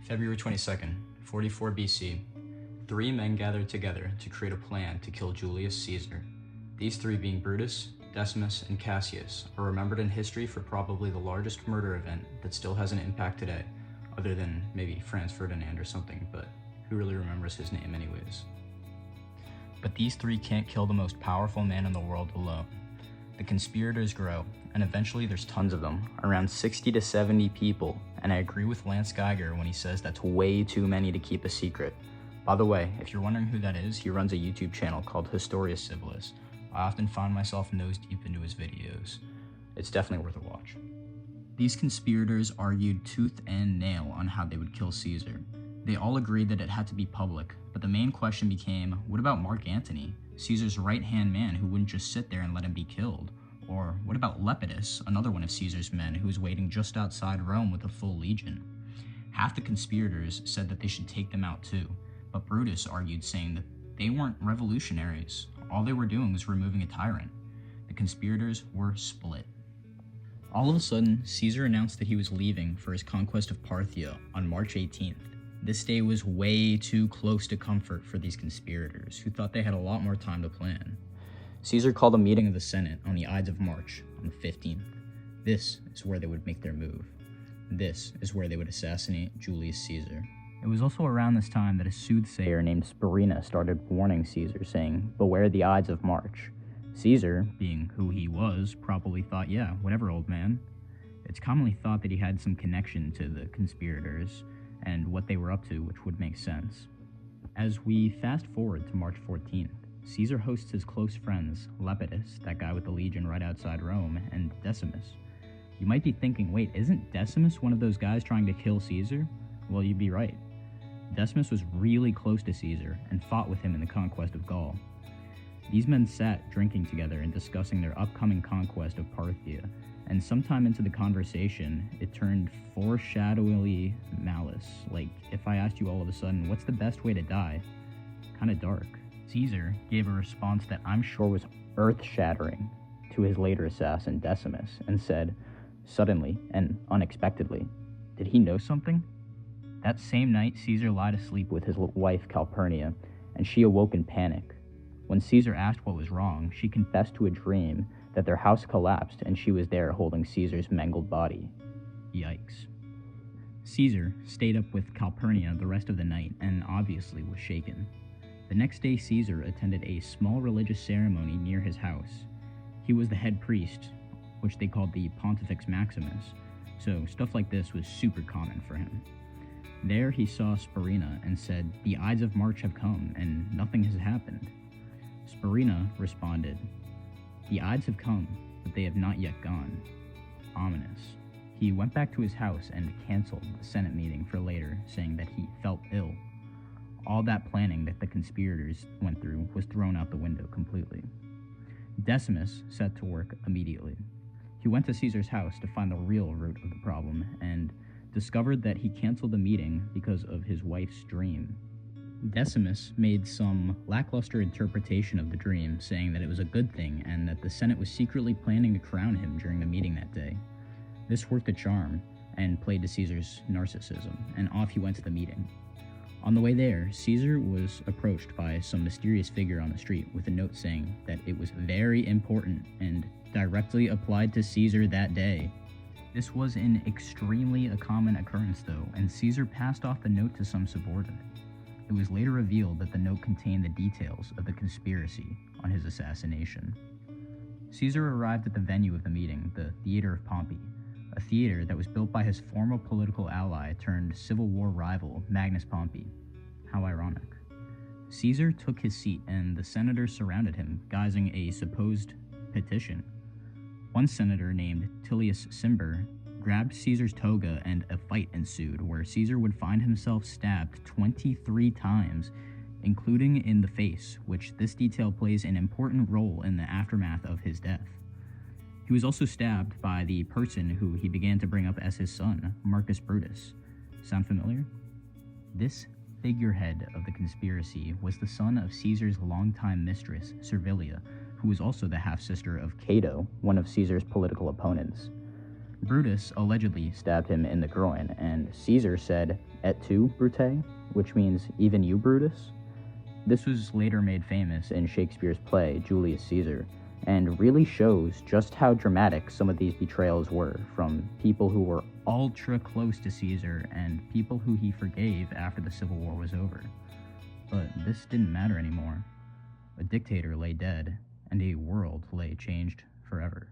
February 22nd, 44 BC, 3 men gathered together to create a plan to kill Julius Caesar. These 3 being Brutus, Decimus, and Cassius are remembered in history for probably the largest murder event that still has an impact today, other than maybe Franz Ferdinand or something, but who really remembers his name anyways? But these 3 can't kill the most powerful man in the world alone. The conspirators grow, and eventually there's tons of them, around 60 to 70 people, and I agree with Lance Geiger when he says that's way too many to keep a secret. By the way, if you're wondering who that is, he runs a YouTube channel called Historia Civilis. I often find myself nose deep into his videos. It's definitely worth a watch. These conspirators argued tooth and nail on how they would kill Caesar. They all agreed that it had to be public, but the main question became, what about Mark Antony, Caesar's right-hand man who wouldn't just sit there and let him be killed? Or what about Lepidus, another one of Caesar's men who was waiting just outside Rome with a full legion? Half the conspirators said that they should take them out too, but Brutus argued saying that they weren't revolutionaries. All they were doing was removing a tyrant. The conspirators were split. All of a sudden, Caesar announced that he was leaving for his conquest of Parthia on March 18th. This day was way too close to comfort for these conspirators, who thought they had a lot more time to plan. Caesar called a meeting of the Senate on the Ides of March on the 15th. This is where they would make their move. This is where they would assassinate Julius Caesar. It was also around this time that a soothsayer named Spurina started warning Caesar, saying, "Beware the Ides of March." Caesar, being who he was, probably thought, yeah, whatever, old man. It's commonly thought that he had some connection to the conspirators and what they were up to, which would make sense. As we fast forward to March 14th, Caesar hosts his close friends, Lepidus, that guy with the legion right outside Rome, and Decimus. You might be thinking, wait, isn't Decimus one of those guys trying to kill Caesar? Well, you'd be right. Decimus was really close to Caesar and fought with him in the conquest of Gaul. These men sat drinking together and discussing their upcoming conquest of Parthia, and sometime into the conversation, it turned foreshadowingly malice. Like, if I asked you all of a sudden, what's the best way to die? Kinda dark. Caesar gave a response that I'm sure was earth-shattering to his later assassin, Decimus, and said, suddenly and unexpectedly, did he know something? That same night, Caesar lied asleep with his wife, Calpurnia, and she awoke in panic. When Caesar asked what was wrong, she confessed to a dream that their house collapsed and she was there holding Caesar's mangled body. Yikes. Caesar stayed up with Calpurnia the rest of the night and obviously was shaken. The next day, Caesar attended a small religious ceremony near his house. He was the head priest, which they called the Pontifex Maximus, so stuff like this was super common for him. There he saw Spurina and said, "The Ides of March have come, and nothing has happened." Spurina responded, "The Ides have come, but they have not yet gone." Ominous. He went back to his house and canceled the Senate meeting for later, saying that he felt ill. All that planning that the conspirators went through was thrown out the window completely. Decimus set to work immediately. He went to Caesar's house to find the real root of the problem and discovered that he canceled the meeting because of his wife's dream. Decimus made some lackluster interpretation of the dream, saying that it was a good thing and that the Senate was secretly planning to crown him during the meeting that day. This worked a charm and played to Caesar's narcissism, and off he went to the meeting. On the way there, Caesar was approached by some mysterious figure on the street with a note saying that it was very important and directly applied to Caesar that day. This was an extremely common occurrence though, and Caesar passed off the note to some subordinate. It was later revealed that the note contained the details of the conspiracy on his assassination. Caesar arrived at the venue of the meeting, the Theater of Pompey, a theater that was built by his former political ally turned Civil War rival, Magnus Pompey. How ironic. Caesar took his seat and the senators surrounded him, guising a supposed petition. One senator named Tullius Cimber grabbed Caesar's toga and a fight ensued where Caesar would find himself stabbed 23 times, including in the face, which this detail plays an important role in the aftermath of his death. He was also stabbed by the person who he began to bring up as his son, Marcus Brutus. Sound familiar? This figurehead of the conspiracy was the son of Caesar's longtime mistress, Servilia, who was also the half-sister of Cato, one of Caesar's political opponents. Brutus allegedly stabbed him in the groin, and Caesar said, "Et tu, Brute?" which means, "Even you, Brutus?" This was later made famous in Shakespeare's play, Julius Caesar, and really shows just how dramatic some of these betrayals were from people who were ultra close to Caesar and people who he forgave after the Civil War was over. But this didn't matter anymore. A dictator lay dead, and a world lay changed forever.